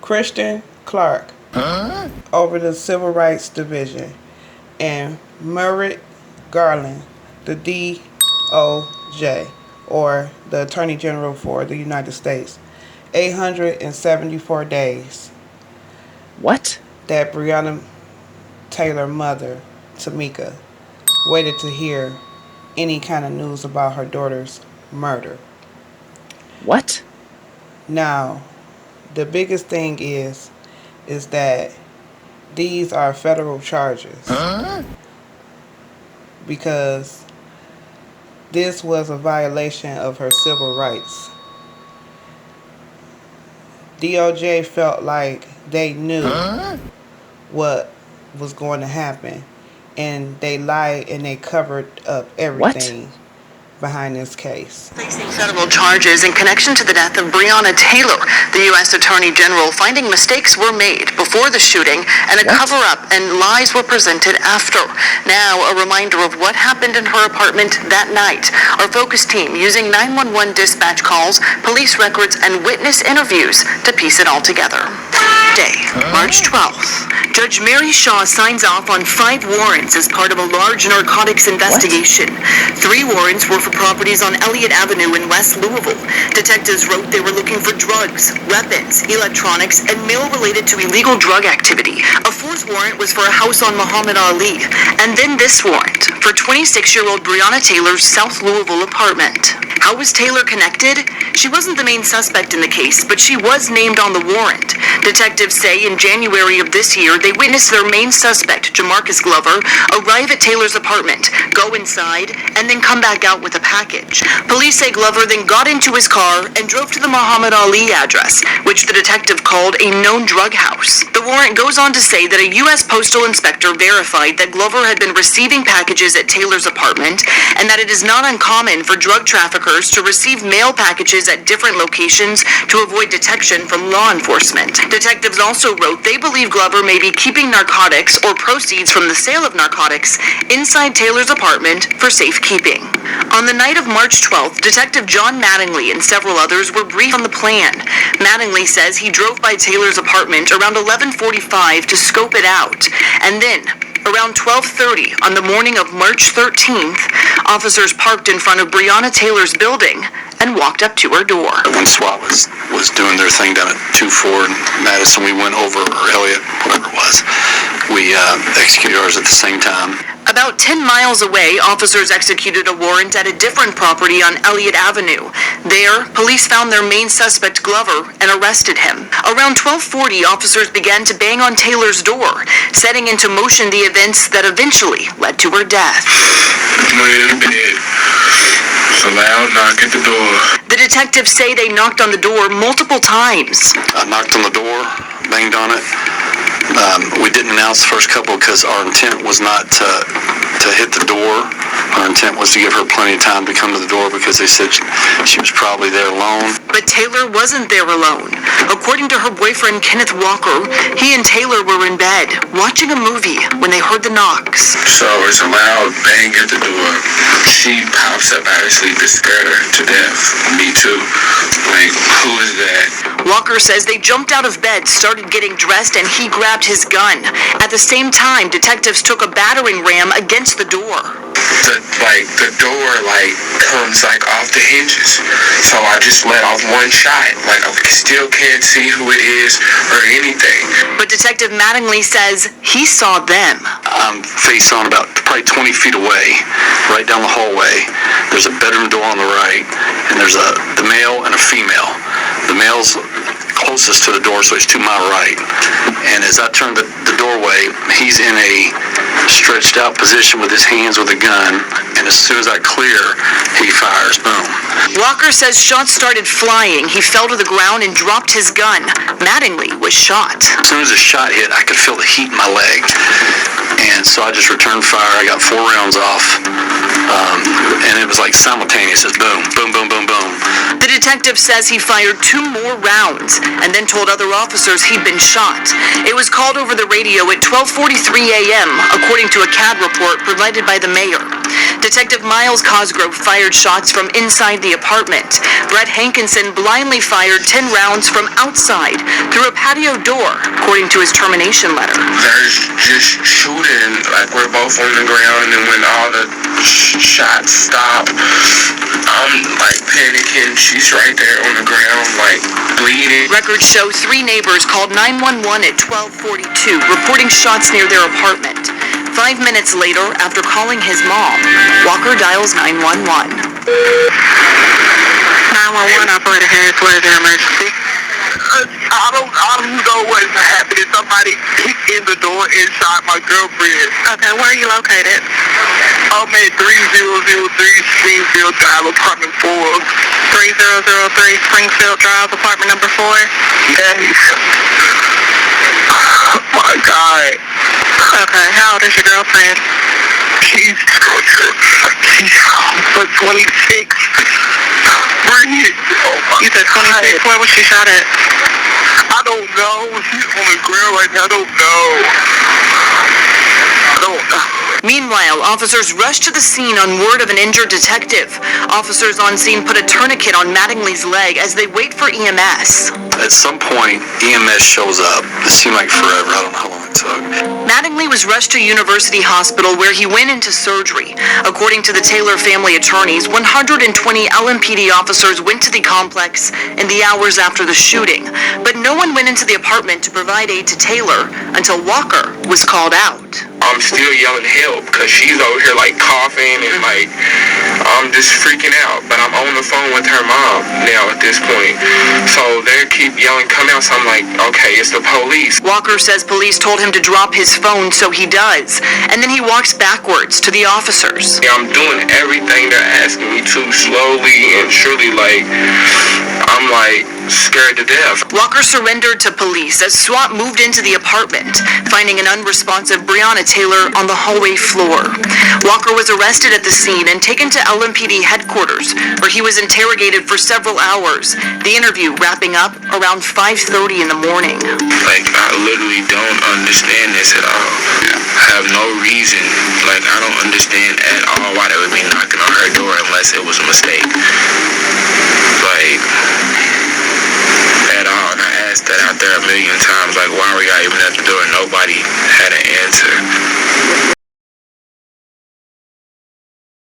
Christian Clark over the Civil Rights Division, and Merrick Garland, the DOJ, or the Attorney General for the United States, 874 days. What? That Breonna Taylor Mother Tamika waited to hear any kind of news about her daughter's murder. What? Now, the biggest thing is that these are federal charges. Because this was a violation of her civil rights. DOJ felt like they knew what was going to happen, and they lied and they covered up everything behind this case. Facing federal charges in connection to the death of Brianna Taylor, the U.S. Attorney General finding mistakes were made before the shooting and a cover-up and lies were presented after. Now, a reminder of what happened in her apartment that night. Our focus team using 911 dispatch calls, police records, and witness interviews to piece it all together. Day, March 12th. Judge Mary Shaw signs off on 5 warrants as part of a large narcotics investigation. 3 warrants were for properties on Elliott Avenue in West Louisville. Detectives wrote they were looking for drugs, weapons, electronics, and mail related to illegal drug activity. A 4th warrant was for a house on Muhammad Ali. And then this warrant for 26-year-old Brianna Taylor's South Louisville apartment. How was Taylor connected? She wasn't the main suspect in the case, but she was named on the warrant. Detectives say in January of this year, they witnessed their main suspect, Jamarcus Glover, arrive at Taylor's apartment, go inside, and then come back out with a package. Police say Glover then got into his car and drove to the Muhammad Ali address, which the detective called a known drug house. The warrant goes on to say that a U.S. postal inspector verified that Glover had been receiving packages at Taylor's apartment, and that it is not uncommon for drug traffickers to receive mail packages at different locations to avoid detection from law enforcement. Detectives also wrote they believe Glover may be keeping narcotics or proceeds from the sale of narcotics inside Taylor's apartment for safekeeping. On the night of March 12th, Detective John Mattingly and several others were briefed on the plan. Mattingly says he drove by Taylor's apartment around 11:45 to scope it out, and then around 12:30 on the morning of March 13th, officers parked in front of Brianna Taylor's building and walked up to her door. When SWAT was doing their thing down at 2-4 in Madison, we went over, or Elliott, whatever it was. We executed ours at the same time. About 10 miles away, officers executed a warrant at a different property on Elliott Avenue. There, police found their main suspect, Glover, and arrested him. Around 12:40, officers began to bang on Taylor's door, setting into motion the events that eventually led to her death. It's a loud knock at the door. The detectives say they knocked on the door multiple times. I knocked on the door, banged on it. We didn't announce the first couple because our intent was not to hit the door. Our intent was to give her plenty of time to come to the door because they said she was probably there alone. But Taylor wasn't there alone. According to her boyfriend, Kenneth Walker, he and Taylor were in bed watching a movie when they heard the knocks. So it's a loud bang at the door. She pops up out of sleep and scared her to death. Me too. Like, who is that? Walker says they jumped out of bed, started getting dressed, and he grabbed his gun. At the same time, detectives took a battering ram against the door. The door comes off the hinges. So I just let off one shot. I still can't see who it is or anything. But Detective Mattingly says he saw them. I'm face on about probably 20 feet away, right down the hallway. There's a bedroom door on the right, and there's the male and a female. The male's closest to the door, so he's to my right. And as I turn the doorway, he's in a stretched out position with his hands with a gun, and as soon as I clear, he fires. Boom. Walker says shots started flying. He fell to the ground and dropped his gun. Mattingly was shot. As soon as the shot hit, I could feel the heat in my leg, and so I just returned fire. I got 4 rounds off, and it was like simultaneous. It's boom, boom, boom, boom, boom. The detective says he fired 2 more rounds and then told other officers he'd been shot. It was called over the radio at 12:43 a.m., according to a CAD report provided by the mayor. Detective Miles Cosgrove fired shots from inside the apartment. Brett Hankinson blindly fired 10 rounds from outside through a patio door, according to his termination letter. There's just shooting, like we're both on the ground, and when all the shots stop, I'm like panicking. She's right there on the ground, like bleeding. Records show 3 neighbors called 911 at 12:42, reporting shots near their apartment. 5 minutes later, after calling his mom, Walker dials 911. 911 operator here. What is the emergency? I don't know what's happening. Somebody kicked in the door and shot my girlfriend. Okay, where are you located? I'm at 3003 Springfield Drive, apartment 4. 3003 Springfield Drive, apartment number 4? Yes. Oh my God. Okay, how old is your girlfriend? She's 26. Bridget. Oh my You said 26. God. Where was she shot at? I don't know. She's on the ground right now. I don't know. Meanwhile, officers rushed to the scene on word of an injured detective. Officers on scene put a tourniquet on Mattingly's leg as they wait for EMS. At some point, EMS shows up. It seemed like forever. I don't know how long it took. Mattingly was rushed to University Hospital where he went into surgery. According to the Taylor family attorneys, 120 LMPD officers went to the complex in the hours after the shooting, but no one went into the apartment to provide aid to Taylor until Walker was called out. I'm still yelling help because she's over here like coughing and like I'm just freaking out. But I'm on the phone with her mom now at this point. So they keep yelling, come out. So I'm like, okay, it's the police. Walker says police told him to drop his phone, so he does. And then he walks backwards to the officers. Yeah, I'm doing everything they're asking me to, slowly and surely. Like, I'm like scared to death. Walker surrendered to police as SWAT moved into the apartment, finding an unresponsive Brianna Taylor on the hallway floor. Walker was arrested at the scene and taken to LMPD headquarters, where he was interrogated for several hours, the interview wrapping up around 5:30 in the morning. Like, I literally don't understand this at all. I have no reason. Like, I don't understand at all why they would be knocking on her door unless it was a mistake. Like, at all. And I asked that out there a million times, like, why were y'all even at the door? Nobody had an answer.